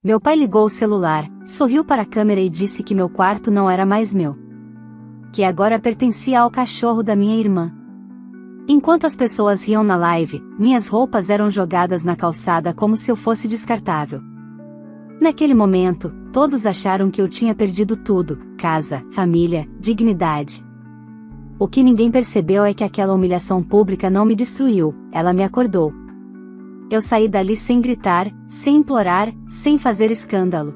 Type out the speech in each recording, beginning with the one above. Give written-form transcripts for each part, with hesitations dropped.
Meu pai ligou o celular, sorriu para a câmera e disse que meu quarto não era mais meu. Que agora pertencia ao cachorro da minha irmã. Enquanto as pessoas riam na live, minhas roupas eram jogadas na calçada como se eu fosse descartável. Naquele momento, todos acharam que eu tinha perdido tudo: casa, família, dignidade. O que ninguém percebeu é que aquela humilhação pública não me destruiu, ela me acordou. Eu saí dali sem gritar, sem implorar, sem fazer escândalo.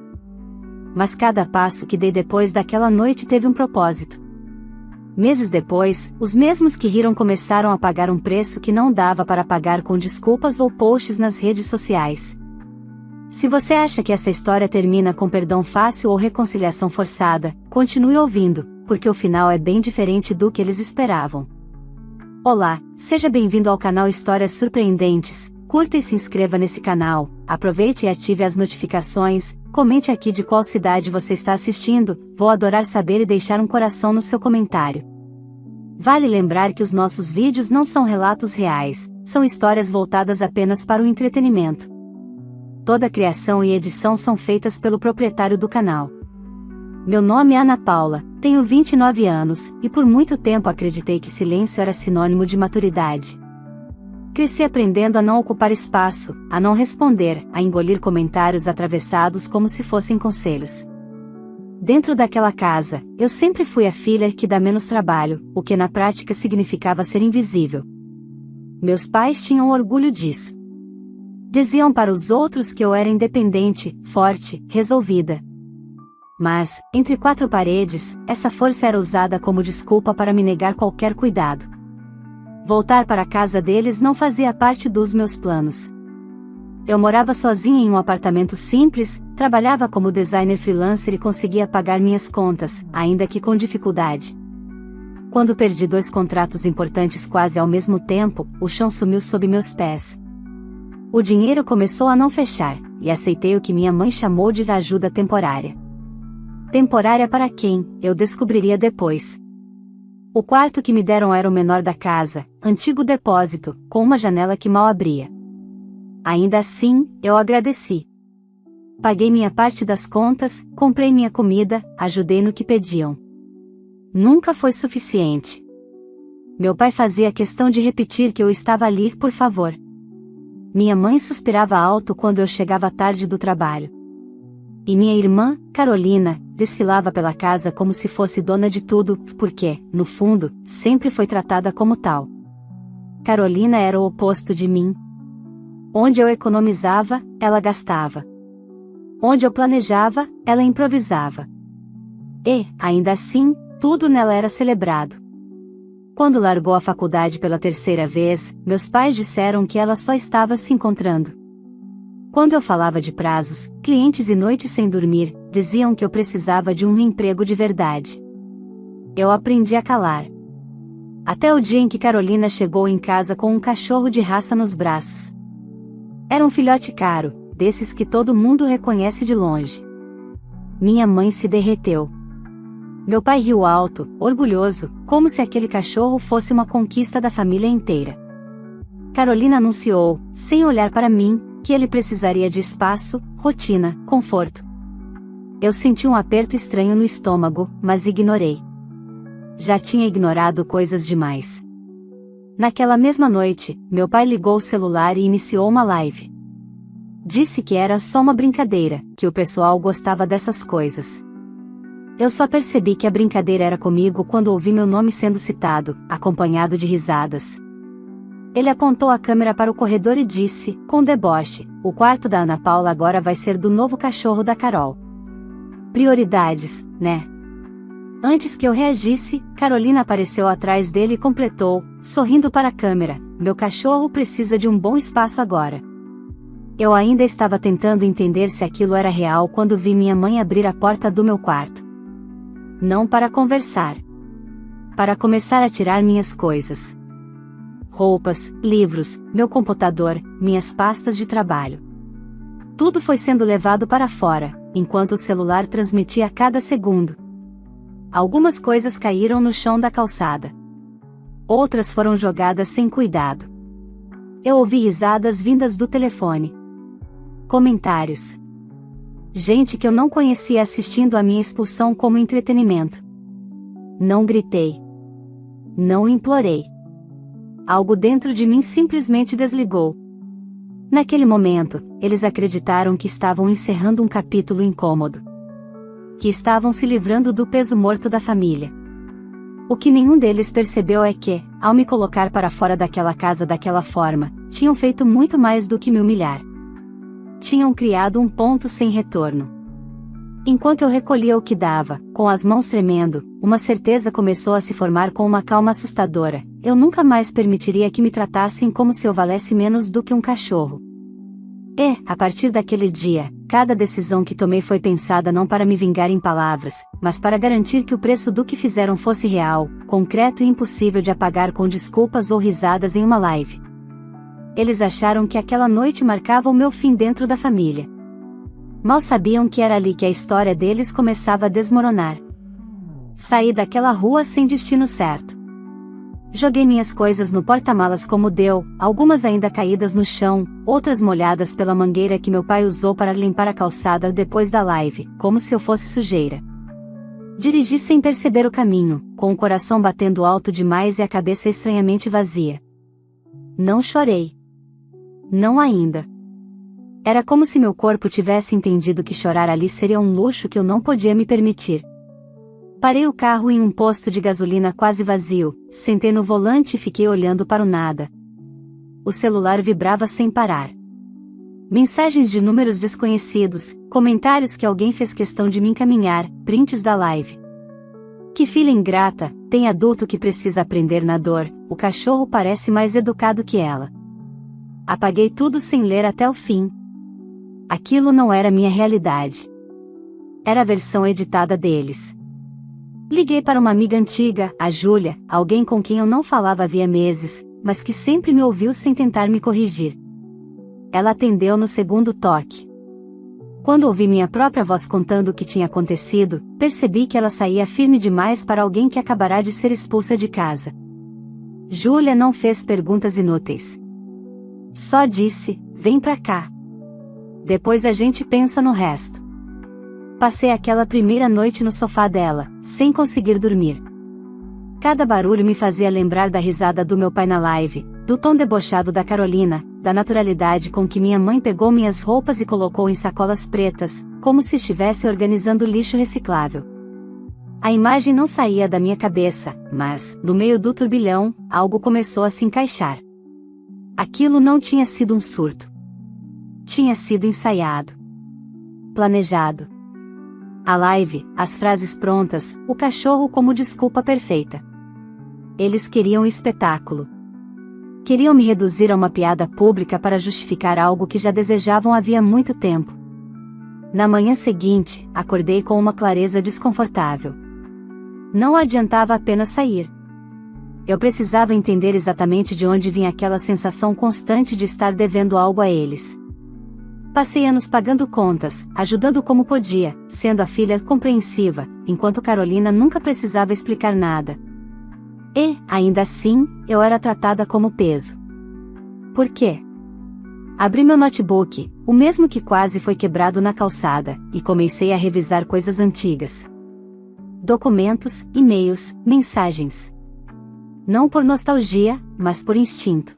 Mas cada passo que dei depois daquela noite teve um propósito. Meses depois, os mesmos que riram começaram a pagar um preço que não dava para pagar com desculpas ou posts nas redes sociais. Se você acha que essa história termina com perdão fácil ou reconciliação forçada, continue ouvindo, porque o final é bem diferente do que eles esperavam. Olá, seja bem-vindo ao canal Histórias Surpreendentes. Curta e se inscreva nesse canal, aproveite e ative as notificações, comente aqui de qual cidade você está assistindo, vou adorar saber e deixar um coração no seu comentário. Vale lembrar que os nossos vídeos não são relatos reais, são histórias voltadas apenas para o entretenimento. Toda a criação e edição são feitas pelo proprietário do canal. Meu nome é Ana Paula, tenho 29 anos, e por muito tempo acreditei que silêncio era sinônimo de maturidade. Cresci aprendendo a não ocupar espaço, a não responder, a engolir comentários atravessados como se fossem conselhos. Dentro daquela casa, eu sempre fui a filha que dá menos trabalho, o que na prática significava ser invisível. Meus pais tinham orgulho disso. Diziam para os outros que eu era independente, forte, resolvida. Mas, entre quatro paredes, essa força era usada como desculpa para me negar qualquer cuidado. Voltar para a casa deles não fazia parte dos meus planos. Eu morava sozinha em um apartamento simples, trabalhava como designer freelancer e conseguia pagar minhas contas, ainda que com dificuldade. Quando perdi 2 contratos importantes quase ao mesmo tempo, o chão sumiu sob meus pés. O dinheiro começou a não fechar, e aceitei o que minha mãe chamou de ajuda temporária. Temporária para quem, eu descobriria depois. O quarto que me deram era o menor da casa, antigo depósito, com uma janela que mal abria. Ainda assim, eu agradeci. Paguei minha parte das contas, comprei minha comida, ajudei no que pediam. Nunca foi suficiente. Meu pai fazia questão de repetir que eu estava ali, por favor. Minha mãe suspirava alto quando eu chegava tarde do trabalho. E minha irmã, Carolina, desfilava pela casa como se fosse dona de tudo, porque, no fundo, sempre foi tratada como tal. Carolina era o oposto de mim. Onde eu economizava, ela gastava. Onde eu planejava, ela improvisava. E, ainda assim, tudo nela era celebrado. Quando largou a faculdade pela 3ª vez, meus pais disseram que ela só estava se encontrando. Quando eu falava de prazos, clientes e noites sem dormir, diziam que eu precisava de um emprego de verdade. Eu aprendi a calar. Até o dia em que Carolina chegou em casa com um cachorro de raça nos braços. Era um filhote caro, desses que todo mundo reconhece de longe. Minha mãe se derreteu. Meu pai riu alto, orgulhoso, como se aquele cachorro fosse uma conquista da família inteira. Carolina anunciou, sem olhar para mim, que ele precisaria de espaço, rotina, conforto. Eu senti um aperto estranho no estômago, mas ignorei. Já tinha ignorado coisas demais. Naquela mesma noite, meu pai ligou o celular e iniciou uma live. Disse que era só uma brincadeira, que o pessoal gostava dessas coisas. Eu só percebi que a brincadeira era comigo quando ouvi meu nome sendo citado, acompanhado de risadas. Ele apontou a câmera para o corredor e disse, com deboche, o quarto da Ana Paula agora vai ser do novo cachorro da Carol. Prioridades, né? Antes que eu reagisse, Carolina apareceu atrás dele e completou, sorrindo para a câmera, meu cachorro precisa de um bom espaço agora. Eu ainda estava tentando entender se aquilo era real quando vi minha mãe abrir a porta do meu quarto. Não para conversar. Para começar a tirar minhas coisas. Roupas, livros, meu computador, minhas pastas de trabalho. Tudo foi sendo levado para fora, enquanto o celular transmitia a cada segundo. Algumas coisas caíram no chão da calçada. Outras foram jogadas sem cuidado. Eu ouvi risadas vindas do telefone. Comentários. Gente que eu não conhecia assistindo à minha expulsão como entretenimento. Não gritei. Não implorei. Algo dentro de mim simplesmente desligou. Naquele momento, eles acreditaram que estavam encerrando um capítulo incômodo. Que estavam se livrando do peso morto da família. O que nenhum deles percebeu é que, ao me colocar para fora daquela casa daquela forma, tinham feito muito mais do que me humilhar. Tinham criado um ponto sem retorno. Enquanto eu recolhia o que dava, com as mãos tremendo, uma certeza começou a se formar com uma calma assustadora: eu nunca mais permitiria que me tratassem como se eu valesse menos do que um cachorro. E, a partir daquele dia, cada decisão que tomei foi pensada não para me vingar em palavras, mas para garantir que o preço do que fizeram fosse real, concreto e impossível de apagar com desculpas ou risadas em uma live. Eles acharam que aquela noite marcava o meu fim dentro da família. Mal sabiam que era ali que a história deles começava a desmoronar. Saí daquela rua sem destino certo. Joguei minhas coisas no porta-malas como deu, algumas ainda caídas no chão, outras molhadas pela mangueira que meu pai usou para limpar a calçada depois da live, como se eu fosse sujeira. Dirigi sem perceber o caminho, com o coração batendo alto demais e a cabeça estranhamente vazia. Não chorei. Não ainda. Era como se meu corpo tivesse entendido que chorar ali seria um luxo que eu não podia me permitir. Parei o carro em um posto de gasolina quase vazio, sentei no volante e fiquei olhando para o nada. O celular vibrava sem parar. Mensagens de números desconhecidos, comentários que alguém fez questão de me encaminhar, prints da live. Que filha ingrata, tem adulto que precisa aprender na dor, o cachorro parece mais educado que ela. Apaguei tudo sem ler até o fim. Aquilo não era minha realidade. Era a versão editada deles. Liguei para uma amiga antiga, a Júlia, alguém com quem eu não falava havia meses, mas que sempre me ouviu sem tentar me corrigir. Ela atendeu no segundo toque. Quando ouvi minha própria voz contando o que tinha acontecido, percebi que ela saía firme demais para alguém que acabará de ser expulsa de casa. Júlia não fez perguntas inúteis. Só disse: vem pra cá. Depois a gente pensa no resto. Passei aquela primeira noite no sofá dela, sem conseguir dormir. Cada barulho me fazia lembrar da risada do meu pai na live, do tom debochado da Carolina, da naturalidade com que minha mãe pegou minhas roupas e colocou em sacolas pretas, como se estivesse organizando lixo reciclável. A imagem não saía da minha cabeça, mas, no meio do turbilhão, algo começou a se encaixar. Aquilo não tinha sido um surto. Tinha sido ensaiado. Planejado. A live, as frases prontas, o cachorro como desculpa perfeita. Eles queriam espetáculo. Queriam me reduzir a uma piada pública para justificar algo que já desejavam havia muito tempo. Na manhã seguinte, acordei com uma clareza desconfortável. Não adiantava apenas sair. Eu precisava entender exatamente de onde vinha aquela sensação constante de estar devendo algo a eles. Passei anos pagando contas, ajudando como podia, sendo a filha compreensiva, enquanto Carolina nunca precisava explicar nada. E, ainda assim, eu era tratada como peso. Por quê? Abri meu notebook, o mesmo que quase foi quebrado na calçada, e comecei a revisar coisas antigas. Documentos, e-mails, mensagens. Não por nostalgia, mas por instinto.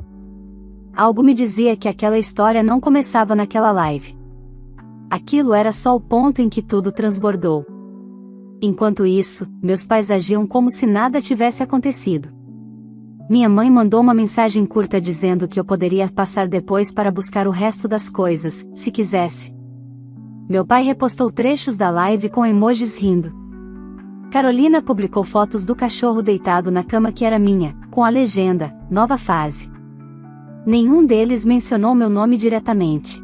Algo me dizia que aquela história não começava naquela live. Aquilo era só o ponto em que tudo transbordou. Enquanto isso, meus pais agiam como se nada tivesse acontecido. Minha mãe mandou uma mensagem curta dizendo que eu poderia passar depois para buscar o resto das coisas, se quisesse. Meu pai repostou trechos da live com emojis rindo. Carolina publicou fotos do cachorro deitado na cama que era minha, com a legenda: nova fase. Nenhum deles mencionou meu nome diretamente.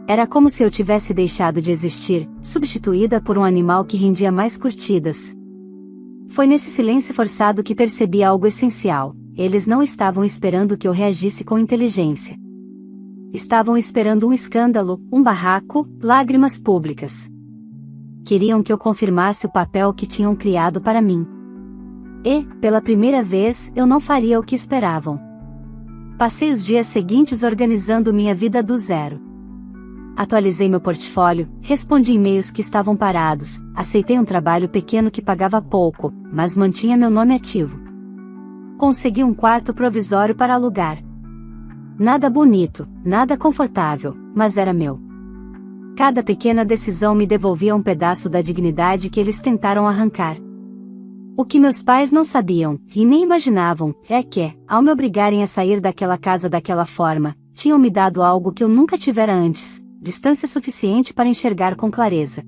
Era como se eu tivesse deixado de existir, substituída por um animal que rendia mais curtidas. Foi nesse silêncio forçado que percebi algo essencial: eles não estavam esperando que eu reagisse com inteligência. Estavam esperando um escândalo, um barraco, lágrimas públicas. Queriam que eu confirmasse o papel que tinham criado para mim. E, pela primeira vez, eu não faria o que esperavam. Passei os dias seguintes organizando minha vida do zero. Atualizei meu portfólio, respondi e-mails que estavam parados, aceitei um trabalho pequeno que pagava pouco, mas mantinha meu nome ativo. Consegui um quarto provisório para alugar. Nada bonito, nada confortável, mas era meu. Cada pequena decisão me devolvia um pedaço da dignidade que eles tentaram arrancar. O que meus pais não sabiam, e nem imaginavam, é que, ao me obrigarem a sair daquela casa daquela forma, tinham me dado algo que eu nunca tivera antes, distância suficiente para enxergar com clareza.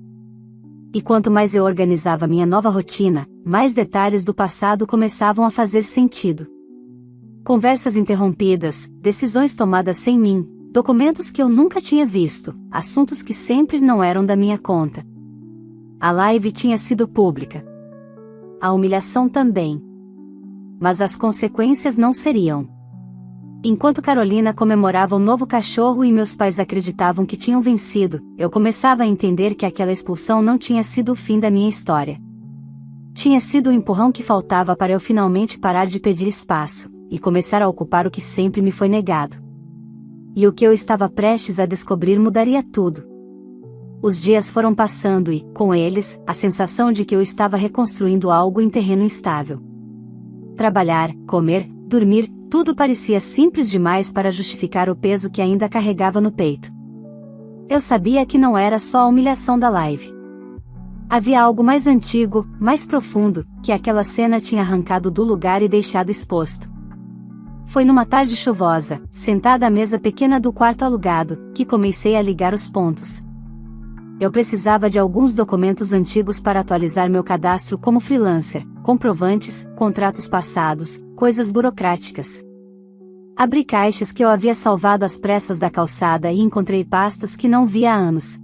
E quanto mais eu organizava minha nova rotina, mais detalhes do passado começavam a fazer sentido. Conversas interrompidas, decisões tomadas sem mim, documentos que eu nunca tinha visto, assuntos que sempre não eram da minha conta. A live tinha sido pública. A humilhação também. Mas as consequências não seriam. Enquanto Carolina comemorava o novo cachorro e meus pais acreditavam que tinham vencido, eu começava a entender que aquela expulsão não tinha sido o fim da minha história. Tinha sido o empurrão que faltava para eu finalmente parar de pedir espaço, e começar a ocupar o que sempre me foi negado. E o que eu estava prestes a descobrir mudaria tudo. Os dias foram passando e, com eles, a sensação de que eu estava reconstruindo algo em terreno instável. Trabalhar, comer, dormir, tudo parecia simples demais para justificar o peso que ainda carregava no peito. Eu sabia que não era só a humilhação da live. Havia algo mais antigo, mais profundo, que aquela cena tinha arrancado do lugar e deixado exposto. Foi numa tarde chuvosa, sentada à mesa pequena do quarto alugado, que comecei a ligar os pontos. Eu precisava de alguns documentos antigos para atualizar meu cadastro como freelancer, comprovantes, contratos passados, coisas burocráticas. Abri caixas que eu havia salvado às pressas da calçada e encontrei pastas que não via há anos.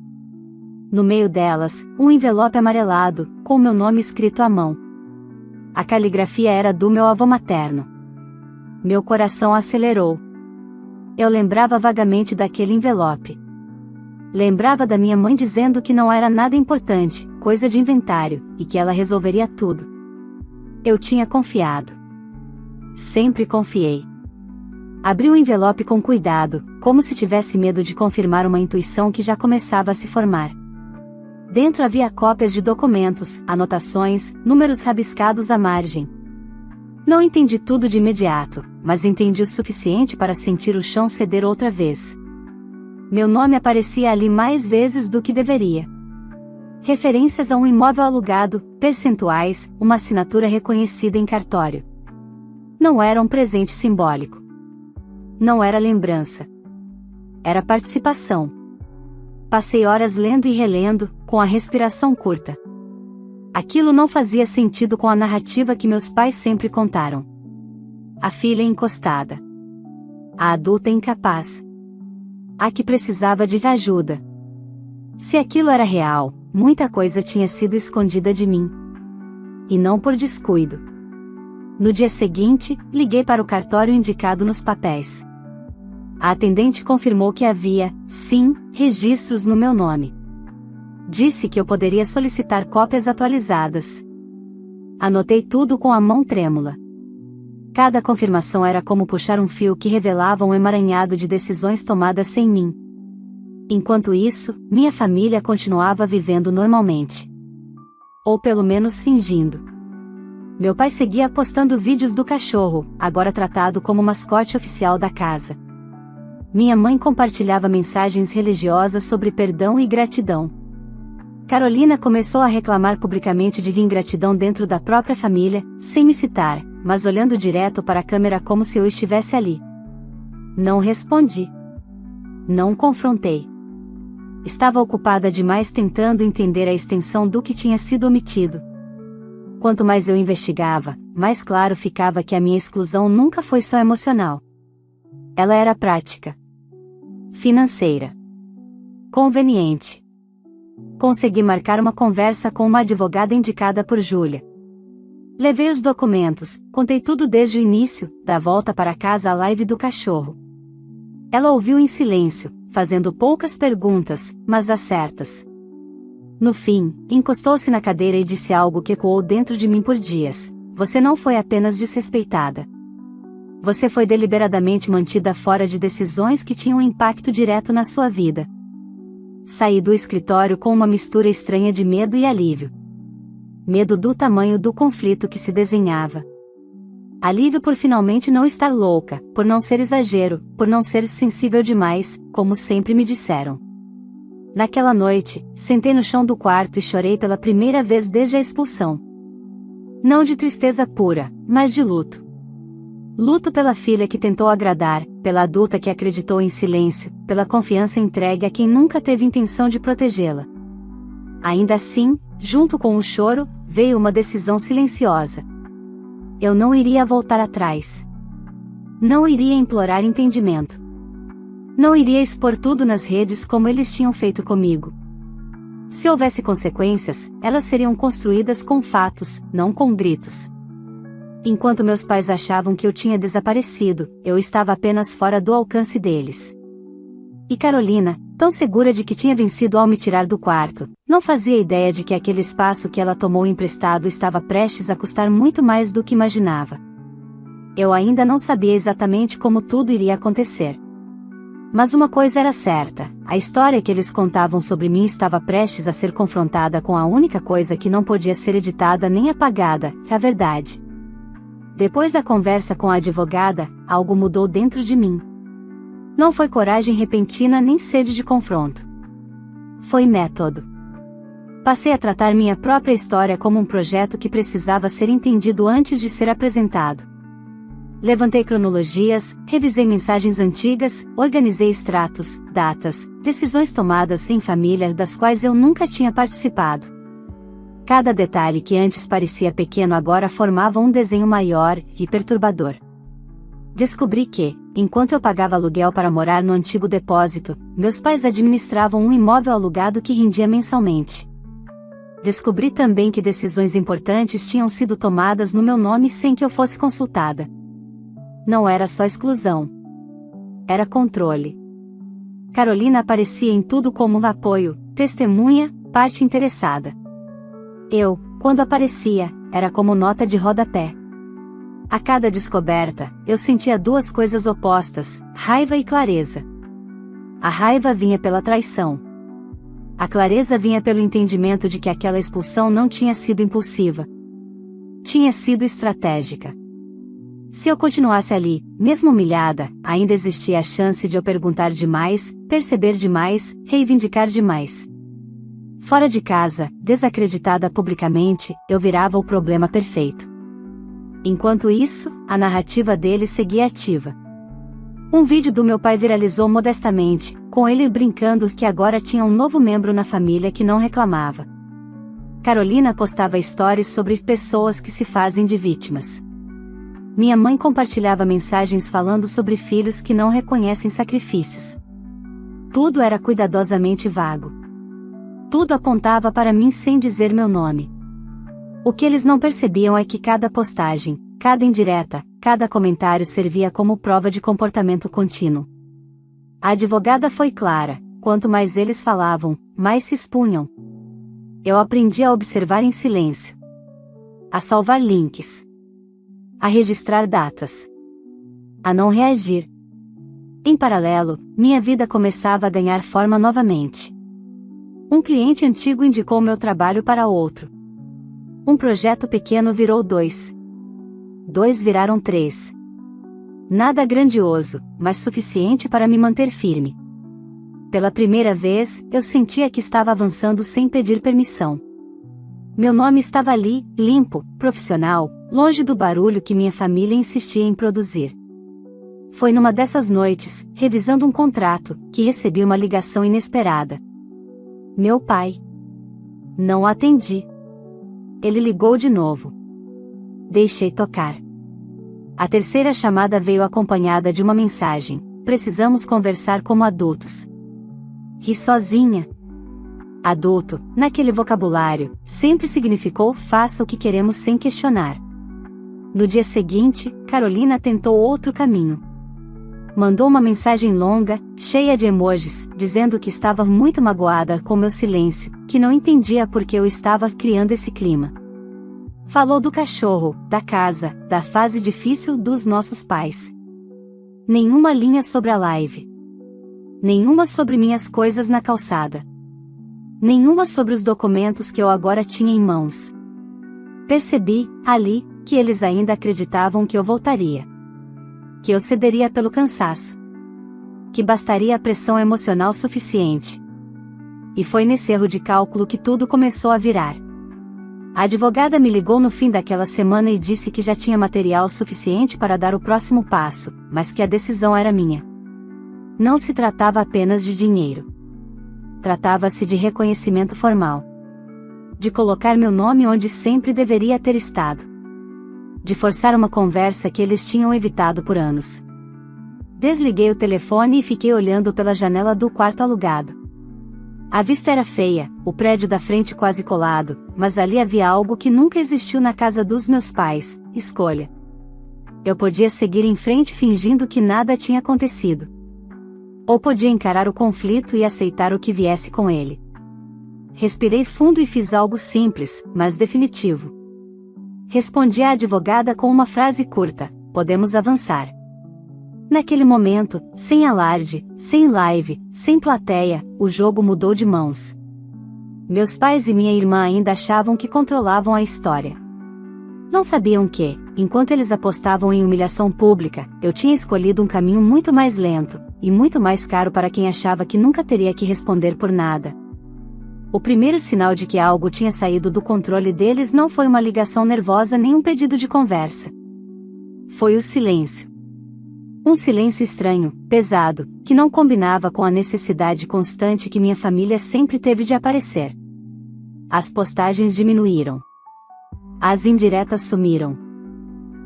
No meio delas, um envelope amarelado, com meu nome escrito à mão. A caligrafia era do meu avô materno. Meu coração acelerou. Eu lembrava vagamente daquele envelope. Lembrava da minha mãe dizendo que não era nada importante, coisa de inventário, e que ela resolveria tudo. Eu tinha confiado. Sempre confiei. Abri o envelope com cuidado, como se tivesse medo de confirmar uma intuição que já começava a se formar. Dentro havia cópias de documentos, anotações, números rabiscados à margem. Não entendi tudo de imediato, mas entendi o suficiente para sentir o chão ceder outra vez. Meu nome aparecia ali mais vezes do que deveria. Referências a um imóvel alugado, percentuais, uma assinatura reconhecida em cartório. Não era um presente simbólico. Não era lembrança. Era participação. Passei horas lendo e relendo, com a respiração curta. Aquilo não fazia sentido com a narrativa que meus pais sempre contaram. A filha encostada. A adulta incapaz. A que precisava de ajuda. Se aquilo era real, muita coisa tinha sido escondida de mim. E não por descuido. No dia seguinte, liguei para o cartório indicado nos papéis. A atendente confirmou que havia, sim, registros no meu nome. Disse que eu poderia solicitar cópias atualizadas. Anotei tudo com a mão trêmula. Cada confirmação era como puxar um fio que revelava um emaranhado de decisões tomadas sem mim. Enquanto isso, minha família continuava vivendo normalmente. Ou pelo menos fingindo. Meu pai seguia postando vídeos do cachorro, agora tratado como mascote oficial da casa. Minha mãe compartilhava mensagens religiosas sobre perdão e gratidão. Carolina começou a reclamar publicamente de ingratidão dentro da própria família, sem me citar, mas olhando direto para a câmera como se eu estivesse ali. Não respondi. Não confrontei. Estava ocupada demais tentando entender a extensão do que tinha sido omitido. Quanto mais eu investigava, mais claro ficava que a minha exclusão nunca foi só emocional. Ela era prática. Financeira. Conveniente. Consegui marcar uma conversa com uma advogada indicada por Júlia. Levei os documentos, contei tudo desde o início, da volta para casa à live do cachorro. Ela ouviu em silêncio, fazendo poucas perguntas, mas as certas. No fim, encostou-se na cadeira e disse algo que ecoou dentro de mim por dias: você não foi apenas desrespeitada. Você foi deliberadamente mantida fora de decisões que tinham impacto direto na sua vida. saí do escritório com uma mistura estranha de medo e alívio. Medo do tamanho do conflito que se desenhava. Alívio por finalmente não estar louca, por não ser exagero, por não ser sensível demais, como sempre me disseram. Naquela noite, sentei no chão do quarto e chorei pela primeira vez desde a expulsão. Não de tristeza pura, mas de luto. Luto pela filha que tentou agradar, pela adulta que acreditou em silêncio, pela confiança entregue a quem nunca teve intenção de protegê-la. Ainda assim, junto com o choro, veio uma decisão silenciosa. Eu não iria voltar atrás. Não iria implorar entendimento. Não iria expor tudo nas redes como eles tinham feito comigo. Se houvesse consequências, elas seriam construídas com fatos, não com gritos. Enquanto meus pais achavam que eu tinha desaparecido, eu estava apenas fora do alcance deles. E Carolina, tão segura de que tinha vencido ao me tirar do quarto, não fazia ideia de que aquele espaço que ela tomou emprestado estava prestes a custar muito mais do que imaginava. Eu ainda não sabia exatamente como tudo iria acontecer. Mas uma coisa era certa, a história que eles contavam sobre mim estava prestes a ser confrontada com a única coisa que não podia ser editada nem apagada, a verdade. Depois da conversa com a advogada, algo mudou dentro de mim. Não foi coragem repentina nem sede de confronto. Foi método. Passei a tratar minha própria história como um projeto que precisava ser entendido antes de ser apresentado. Levantei cronologias, revisei mensagens antigas, organizei extratos, datas, decisões tomadas em família das quais eu nunca tinha participado. Cada detalhe que antes parecia pequeno agora formava um desenho maior e perturbador. Descobri que, enquanto eu pagava aluguel para morar no antigo depósito, meus pais administravam um imóvel alugado que rendia mensalmente. Descobri também que decisões importantes tinham sido tomadas no meu nome sem que eu fosse consultada. Não era só exclusão. Era controle. Carolina aparecia em tudo como um apoio, testemunha, parte interessada. Eu, quando aparecia, era como nota de rodapé. A cada descoberta, eu sentia duas coisas opostas, raiva e clareza. A raiva vinha pela traição. A clareza vinha pelo entendimento de que aquela expulsão não tinha sido impulsiva. Tinha sido estratégica. Se eu continuasse ali, mesmo humilhada, ainda existia a chance de eu perguntar demais, perceber demais, reivindicar demais. Fora de casa, desacreditada publicamente, eu virava o problema perfeito. Enquanto isso, a narrativa dele seguia ativa. Um vídeo do meu pai viralizou modestamente, com ele brincando que agora tinha um novo membro na família que não reclamava. Carolina postava stories sobre pessoas que se fazem de vítimas. Minha mãe compartilhava mensagens falando sobre filhos que não reconhecem sacrifícios. Tudo era cuidadosamente vago. Tudo apontava para mim sem dizer meu nome. O que eles não percebiam é que cada postagem, cada indireta, cada comentário servia como prova de comportamento contínuo. A advogada foi clara: quanto mais eles falavam, mais se expunham. Eu aprendi a observar em silêncio. A salvar links. A registrar datas. A não reagir. Em paralelo, minha vida começava a ganhar forma novamente. Um cliente antigo indicou meu trabalho para outro. Um projeto pequeno virou 2. 2 viraram 3. Nada grandioso, mas suficiente para me manter firme. Pela primeira vez, eu sentia que estava avançando sem pedir permissão. Meu nome estava ali, limpo, profissional, longe do barulho que minha família insistia em produzir. Foi numa dessas noites, revisando um contrato, que recebi uma ligação inesperada. Meu pai. Não atendi. Ele ligou de novo. Deixei tocar. A terceira chamada veio acompanhada de uma mensagem: precisamos conversar como adultos. Ri sozinha. Adulto, naquele vocabulário, sempre significou faça o que queremos sem questionar. No dia seguinte, Carolina tentou outro caminho. Mandou uma mensagem longa, cheia de emojis, dizendo que estava muito magoada com meu silêncio, que não entendia por que eu estava criando esse clima. Falou do cachorro, da casa, da fase difícil dos nossos pais. Nenhuma linha sobre a live. Nenhuma sobre minhas coisas na calçada. Nenhuma sobre os documentos que eu agora tinha em mãos. Percebi, ali, que eles ainda acreditavam que eu voltaria. Que eu cederia pelo cansaço. Que bastaria a pressão emocional suficiente. E foi nesse erro de cálculo que tudo começou a virar. A advogada me ligou no fim daquela semana e disse que já tinha material suficiente para dar o próximo passo, mas que a decisão era minha. Não se tratava apenas de dinheiro. Tratava-se de reconhecimento formal. De colocar meu nome onde sempre deveria ter estado. De forçar uma conversa que eles tinham evitado por anos. Desliguei o telefone e fiquei olhando pela janela do quarto alugado. A vista era feia, o prédio da frente quase colado, mas ali havia algo que nunca existiu na casa dos meus pais: escolha. Eu podia seguir em frente fingindo que nada tinha acontecido. Ou podia encarar o conflito e aceitar o que viesse com ele. Respirei fundo e fiz algo simples, mas definitivo. Respondi à advogada com uma frase curta: podemos avançar. Naquele momento, sem alarde, sem live, sem plateia, o jogo mudou de mãos. Meus pais e minha irmã ainda achavam que controlavam a história. Não sabiam que, enquanto eles apostavam em humilhação pública, eu tinha escolhido um caminho muito mais lento, e muito mais caro para quem achava que nunca teria que responder por nada. O primeiro sinal de que algo tinha saído do controle deles não foi uma ligação nervosa nem um pedido de conversa. Foi o silêncio. Um silêncio estranho, pesado, que não combinava com a necessidade constante que minha família sempre teve de aparecer. As postagens diminuíram. As indiretas sumiram.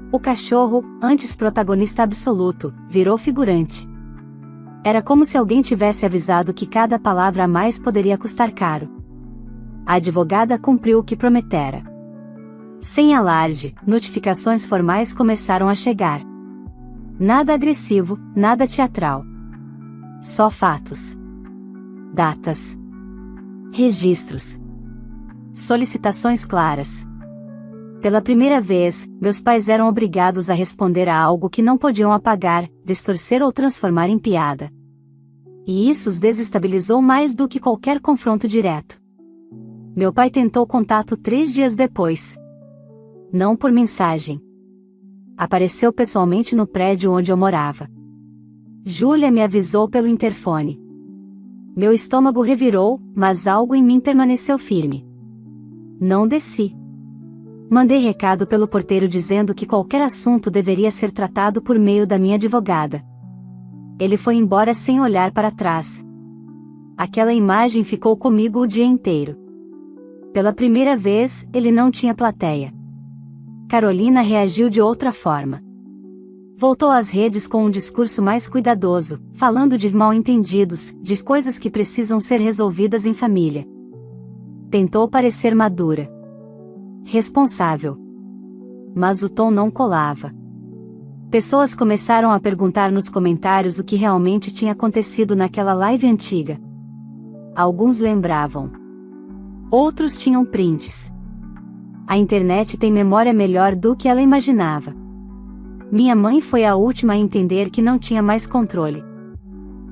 O cachorro, antes protagonista absoluto, virou figurante. Era como se alguém tivesse avisado que cada palavra a mais poderia custar caro. A advogada cumpriu o que prometera. Sem alarde, notificações formais começaram a chegar. Nada agressivo, nada teatral. Só fatos. Datas. Registros. Solicitações claras. Pela primeira vez, meus pais eram obrigados a responder a algo que não podiam apagar, distorcer ou transformar em piada. E isso os desestabilizou mais do que qualquer confronto direto. Meu pai tentou contato 3 dias depois. Não por mensagem. Apareceu pessoalmente no prédio onde eu morava. Júlia me avisou pelo interfone. Meu estômago revirou, mas algo em mim permaneceu firme. Não desci. Mandei recado pelo porteiro dizendo que qualquer assunto deveria ser tratado por meio da minha advogada. Ele foi embora sem olhar para trás. Aquela imagem ficou comigo o dia inteiro. Pela primeira vez, ele não tinha plateia. Carolina reagiu de outra forma. Voltou às redes com um discurso mais cuidadoso, falando de mal-entendidos, de coisas que precisam ser resolvidas em família. Tentou parecer madura. Responsável. Mas o tom não colava. Pessoas começaram a perguntar nos comentários o que realmente tinha acontecido naquela live antiga. Alguns lembravam. Outros tinham prints. A internet tem memória melhor do que ela imaginava. Minha mãe foi a última a entender que não tinha mais controle.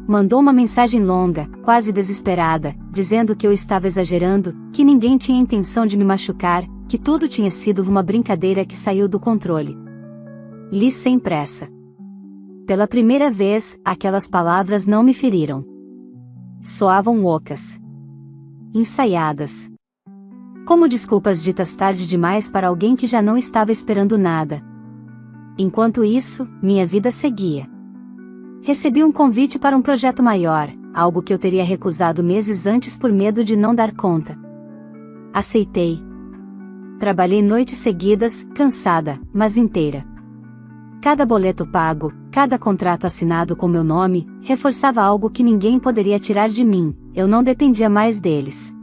Mandou uma mensagem longa, quase desesperada, dizendo que eu estava exagerando, que ninguém tinha intenção de me machucar, que tudo tinha sido uma brincadeira que saiu do controle. Li sem pressa. Pela primeira vez, aquelas palavras não me feriram. Soavam ocas. Ensaiadas. Como desculpas ditas tarde demais para alguém que já não estava esperando nada. Enquanto isso, minha vida seguia. Recebi um convite para um projeto maior, algo que eu teria recusado meses antes por medo de não dar conta. Aceitei. Trabalhei noites seguidas, cansada, mas inteira. Cada boleto pago, cada contrato assinado com meu nome, reforçava algo que ninguém poderia tirar de mim: eu não dependia mais deles.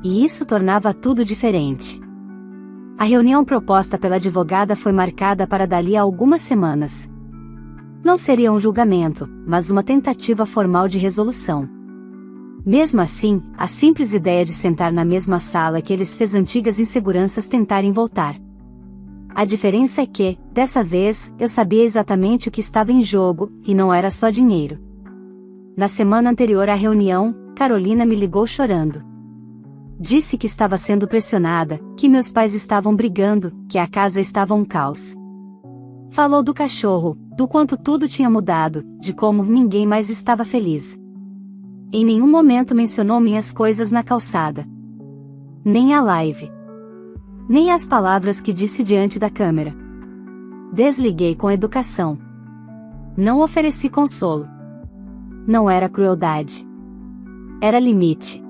E isso tornava tudo diferente. A reunião proposta pela advogada foi marcada para dali a algumas semanas. Não seria um julgamento, mas uma tentativa formal de resolução. Mesmo assim, a simples ideia de sentar na mesma sala que eles fez antigas inseguranças tentarem voltar. A diferença é que, dessa vez, eu sabia exatamente o que estava em jogo, e não era só dinheiro. Na semana anterior à reunião, Carolina me ligou chorando. Disse que estava sendo pressionada, que meus pais estavam brigando, que a casa estava um caos. Falou do cachorro, do quanto tudo tinha mudado, de como ninguém mais estava feliz. Em nenhum momento mencionou minhas coisas na calçada. Nem a live. Nem as palavras que disse diante da câmera. Desliguei com educação. Não ofereci consolo. Não era crueldade. Era limite.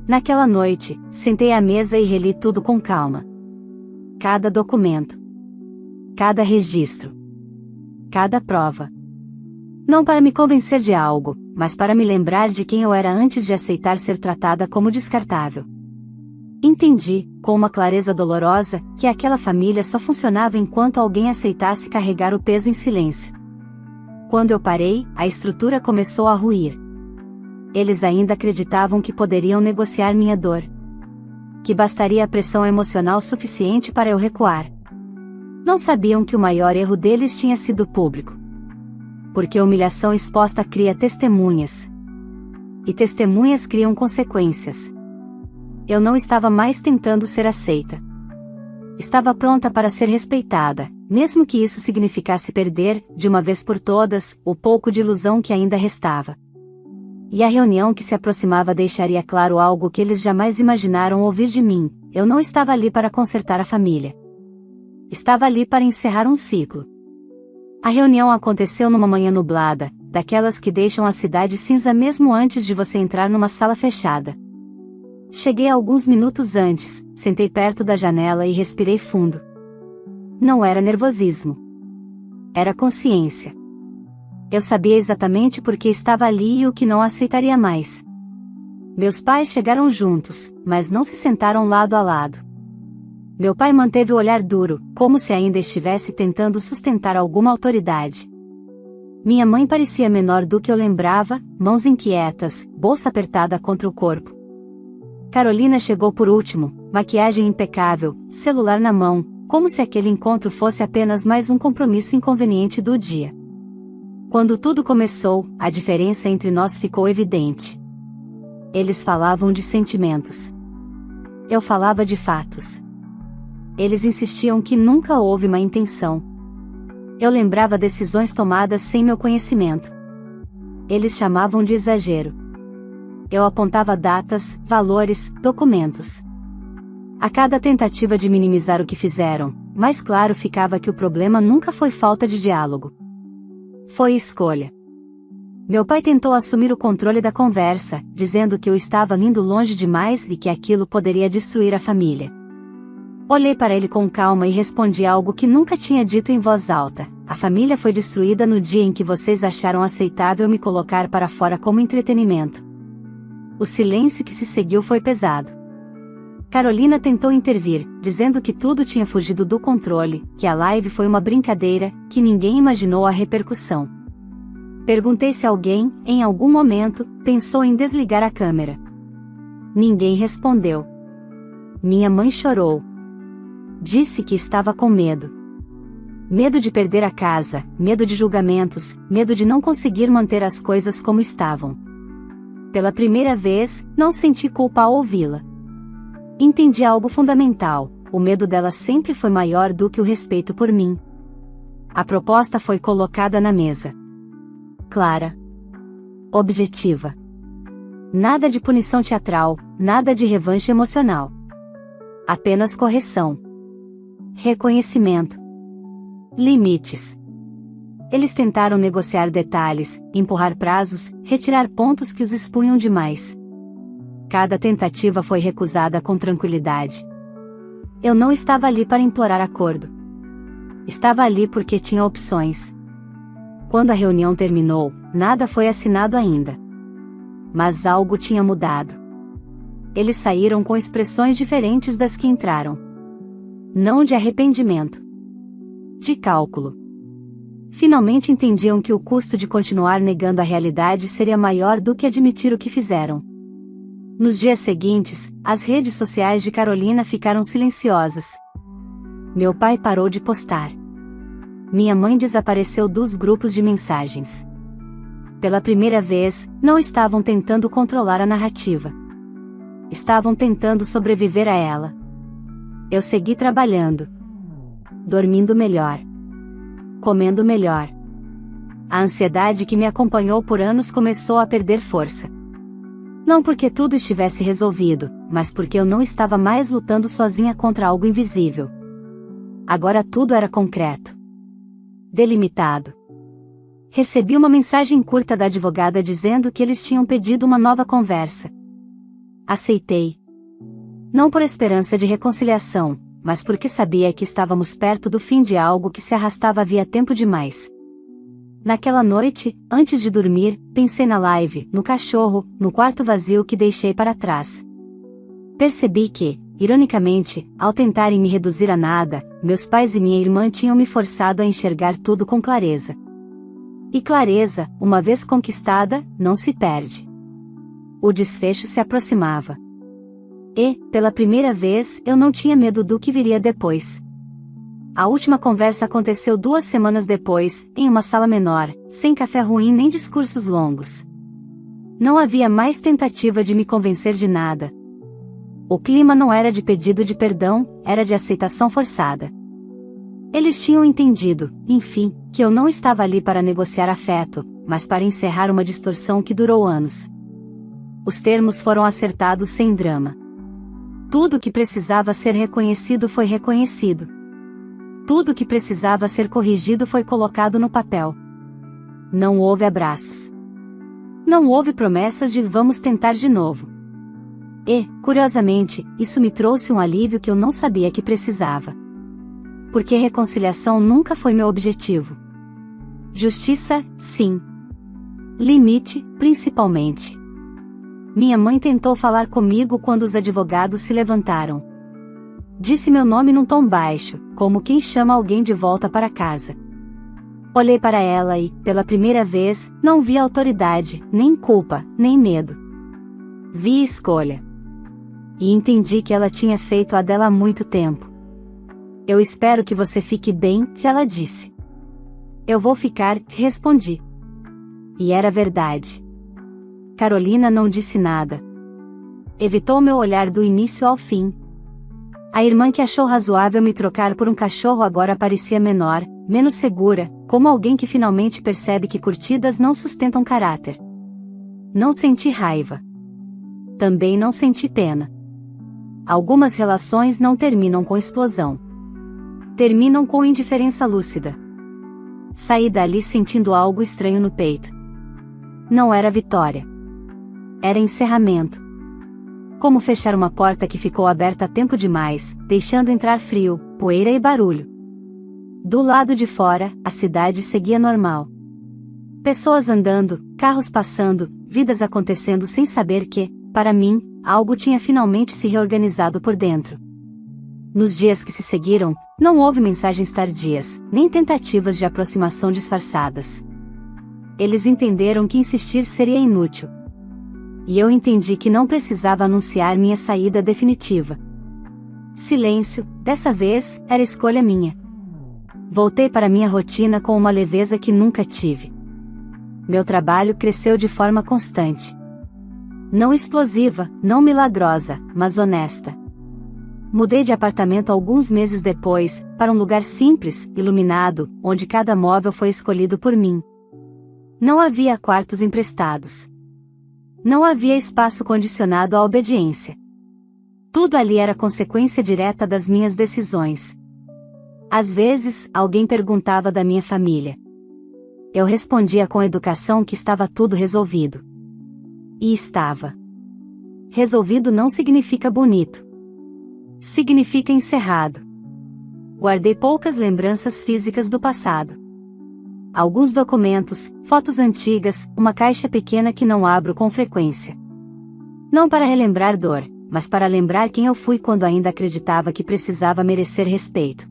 Naquela noite, sentei à mesa e reli tudo com calma. Cada documento. Cada registro. Cada prova. Não para me convencer de algo, mas para me lembrar de quem eu era antes de aceitar ser tratada como descartável. Entendi, com uma clareza dolorosa, que aquela família só funcionava enquanto alguém aceitasse carregar o peso em silêncio. Quando eu parei, a estrutura começou a ruir. Eles ainda acreditavam que poderiam negociar minha dor. Que bastaria a pressão emocional suficiente para eu recuar. Não sabiam que o maior erro deles tinha sido público. Porque humilhação exposta cria testemunhas. E testemunhas criam consequências. Eu não estava mais tentando ser aceita. Estava pronta para ser respeitada, mesmo que isso significasse perder, de uma vez por todas, o pouco de ilusão que ainda restava. E a reunião que se aproximava deixaria claro algo que eles jamais imaginaram ouvir de mim: eu não estava ali para consertar a família. Estava ali para encerrar um ciclo. A reunião aconteceu numa manhã nublada, daquelas que deixam a cidade cinza mesmo antes de você entrar numa sala fechada. Cheguei alguns minutos antes, sentei perto da janela e respirei fundo. Não era nervosismo. Era consciência. Eu sabia exatamente por que estava ali e o que não aceitaria mais. Meus pais chegaram juntos, mas não se sentaram lado a lado. Meu pai manteve o olhar duro, como se ainda estivesse tentando sustentar alguma autoridade. Minha mãe parecia menor do que eu lembrava, mãos inquietas, bolsa apertada contra o corpo. Carolina chegou por último, maquiagem impecável, celular na mão, como se aquele encontro fosse apenas mais um compromisso inconveniente do dia. Quando tudo começou, a diferença entre nós ficou evidente. Eles falavam de sentimentos. Eu falava de fatos. Eles insistiam que nunca houve má intenção. Eu lembrava decisões tomadas sem meu conhecimento. Eles chamavam de exagero. Eu apontava datas, valores, documentos. A cada tentativa de minimizar o que fizeram, mais claro ficava que o problema nunca foi falta de diálogo. Foi escolha. Meu pai tentou assumir o controle da conversa, dizendo que eu estava indo longe demais e que aquilo poderia destruir a família. Olhei para ele com calma e respondi algo que nunca tinha dito em voz alta: a família foi destruída no dia em que vocês acharam aceitável me colocar para fora como entretenimento. O silêncio que se seguiu foi pesado. Carolina tentou intervir, dizendo que tudo tinha fugido do controle, que a live foi uma brincadeira, que ninguém imaginou a repercussão. Perguntei se alguém, em algum momento, pensou em desligar a câmera. Ninguém respondeu. Minha mãe chorou. Disse que estava com medo. Medo de perder a casa, medo de julgamentos, medo de não conseguir manter as coisas como estavam. Pela primeira vez, não senti culpa ao ouvi-la. Entendi algo fundamental: o medo dela sempre foi maior do que o respeito por mim. A proposta foi colocada na mesa. Clara. Objetiva. Nada de punição teatral, nada de revanche emocional. Apenas correção. Reconhecimento. Limites. Eles tentaram negociar detalhes, empurrar prazos, retirar pontos que os expunham demais. Cada tentativa foi recusada com tranquilidade. Eu não estava ali para implorar acordo. Estava ali porque tinha opções. Quando a reunião terminou, nada foi assinado ainda. Mas algo tinha mudado. Eles saíram com expressões diferentes das que entraram. Não de arrependimento. De cálculo. Finalmente entendiam que o custo de continuar negando a realidade seria maior do que admitir o que fizeram. Nos dias seguintes, as redes sociais de Carolina ficaram silenciosas. Meu pai parou de postar. Minha mãe desapareceu dos grupos de mensagens. Pela primeira vez, não estavam tentando controlar a narrativa. estavam tentando sobreviver a ela. Eu segui trabalhando, dormindo melhor, comendo melhor. A ansiedade que me acompanhou por anos começou a perder força. Não porque tudo estivesse resolvido, mas porque eu não estava mais lutando sozinha contra algo invisível. Agora tudo era concreto, delimitado. Recebi uma mensagem curta da advogada dizendo que eles tinham pedido uma nova conversa. Aceitei. Não por esperança de reconciliação, mas porque sabia que estávamos perto do fim de algo que se arrastava havia tempo demais. Naquela noite, antes de dormir, pensei na live, no cachorro, no quarto vazio que deixei para trás. Percebi que, ironicamente, ao tentarem me reduzir a nada, meus pais e minha irmã tinham me forçado a enxergar tudo com clareza. E clareza, uma vez conquistada, não se perde. O desfecho se aproximava. E, pela primeira vez, eu não tinha medo do que viria depois. A última conversa aconteceu 2 semanas depois, em uma sala menor, sem café ruim nem discursos longos. Não havia mais tentativa de me convencer de nada. O clima não era de pedido de perdão, era de aceitação forçada. Eles tinham entendido, enfim, que eu não estava ali para negociar afeto, mas para encerrar uma distorção que durou anos. Os termos foram acertados sem drama. Tudo o que precisava ser reconhecido foi reconhecido. Tudo o que precisava ser corrigido foi colocado no papel. Não houve abraços. Não houve promessas de vamos tentar de novo. E, curiosamente, isso me trouxe um alívio que eu não sabia que precisava. Porque reconciliação nunca foi meu objetivo. Justiça, sim. Limite, principalmente. Minha mãe tentou falar comigo quando os advogados se levantaram. Disse meu nome num tom baixo, como quem chama alguém de volta para casa. Olhei para ela e, pela primeira vez, não vi autoridade, nem culpa, nem medo. Vi escolha. E entendi que ela tinha feito a dela há muito tempo. Eu espero que você fique bem, ela disse. Eu vou ficar, respondi. E era verdade. Carolina não disse nada. Evitou meu olhar do início ao fim. A irmã que achou razoável me trocar por um cachorro agora parecia menor, menos segura, como alguém que finalmente percebe que curtidas não sustentam caráter. Não senti raiva. Também não senti pena. Algumas relações não terminam com explosão. Terminam com indiferença lúcida. Saí dali sentindo algo estranho no peito. Não era vitória. Era encerramento. Como fechar uma porta que ficou aberta tempo demais, deixando entrar frio, poeira e barulho. Do lado de fora, a cidade seguia normal. Pessoas andando, carros passando, vidas acontecendo sem saber que, para mim, algo tinha finalmente se reorganizado por dentro. Nos dias que se seguiram, não houve mensagens tardias, nem tentativas de aproximação disfarçadas. Eles entenderam que insistir seria inútil. E eu entendi que não precisava anunciar minha saída definitiva. Silêncio, dessa vez, era escolha minha. Voltei para minha rotina com uma leveza que nunca tive. Meu trabalho cresceu de forma constante. Não explosiva, não milagrosa, mas honesta. Mudei de apartamento alguns meses depois, para um lugar simples, iluminado, onde cada móvel foi escolhido por mim. Não havia quartos emprestados. Não havia espaço condicionado à obediência. Tudo ali era consequência direta das minhas decisões. Às vezes, alguém perguntava da minha família. Eu respondia com educação que estava tudo resolvido. E estava. Resolvido não significa bonito. Significa encerrado. Guardei poucas lembranças físicas do passado. Alguns documentos, fotos antigas, uma caixa pequena que não abro com frequência. Não para relembrar dor, mas para lembrar quem eu fui quando ainda acreditava que precisava merecer respeito.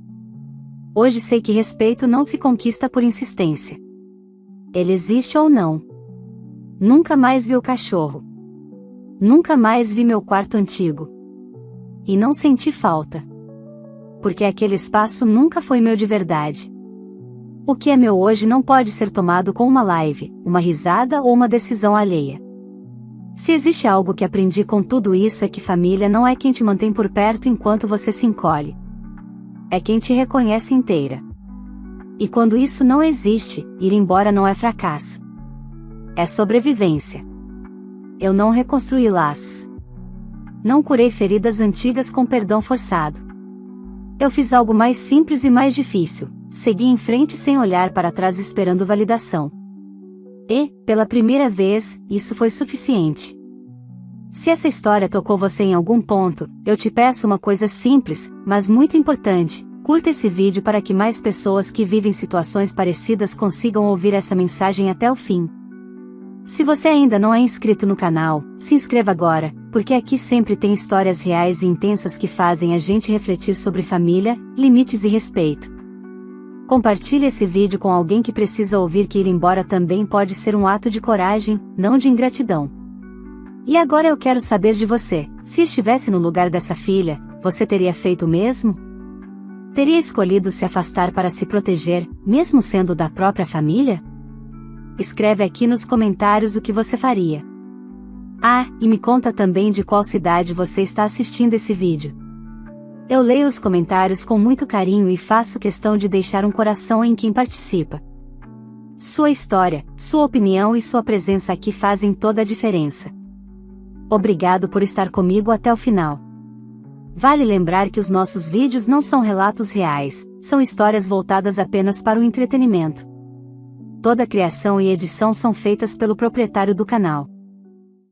Hoje sei que respeito não se conquista por insistência. Ele existe ou não. Nunca mais vi o cachorro. Nunca mais vi meu quarto antigo. E não senti falta. Porque aquele espaço nunca foi meu de verdade. O que é meu hoje não pode ser tomado com uma live, uma risada ou uma decisão alheia. Se existe algo que aprendi com tudo isso é que família não é quem te mantém por perto enquanto você se encolhe. É quem te reconhece inteira. E quando isso não existe, ir embora não é fracasso. É sobrevivência. Eu não reconstruí laços. Não curei feridas antigas com perdão forçado. Eu fiz algo mais simples e mais difícil, segui em frente sem olhar para trás esperando validação. E, pela primeira vez, isso foi suficiente. Se essa história tocou você em algum ponto, eu te peço uma coisa simples, mas muito importante: curta esse vídeo para que mais pessoas que vivem situações parecidas consigam ouvir essa mensagem até o fim. Se você ainda não é inscrito no canal, se inscreva agora, porque aqui sempre tem histórias reais e intensas que fazem a gente refletir sobre família, limites e respeito. Compartilhe esse vídeo com alguém que precisa ouvir que ir embora também pode ser um ato de coragem, não de ingratidão. E agora eu quero saber de você: se estivesse no lugar dessa filha, você teria feito o mesmo? Teria escolhido se afastar para se proteger, mesmo sendo da própria família? Escreve aqui nos comentários o que você faria. Ah, e me conta também de qual cidade você está assistindo esse vídeo. Eu leio os comentários com muito carinho e faço questão de deixar um coração em quem participa. Sua história, sua opinião e sua presença aqui fazem toda a diferença. Obrigado por estar comigo até o final. Vale lembrar que os nossos vídeos não são relatos reais, são histórias voltadas apenas para o entretenimento. Toda a criação e edição são feitas pelo proprietário do canal.